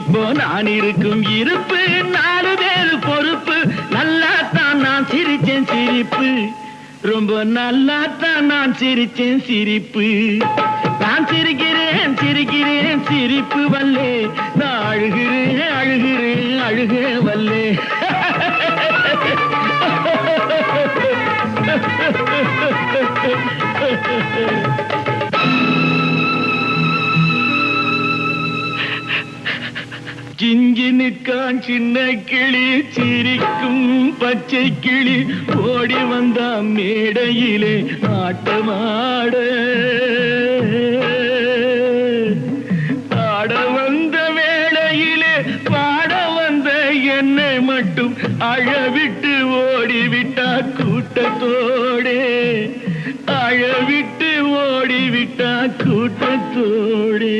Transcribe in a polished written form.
இப்போ நான் இருக்கும் இருப்பு 4 பேரு பொறுப்பு. நல்லாத்தான் நான் சிரிச்சேன் சிரிப்பு, ரொம்ப நல்லாத்தான் நான் சிரிச்சேன் சிரிப்பு. நான் சிரிக்கிறேன் சிரிக்கிறேன் சிரிப்பு வல்லே, நான் அழுகிறேன் அழுகிறேன் அழுக வல்லே. கிஞ்சினுக்கான் சின்ன கிளி, சிரிக்கும் பச்சை கிளி, ஓடி வந்தா மேடையிலே ஆட்டமாட. ஆட வந்த வேளையிலே பாட வந்த என்னை மட்டும் அழவிட்டு ஓடிவிட்டா கூட்டத்தோடே. அழவிட்டு ஓடிவிட்டா கூட்டத்தோடே.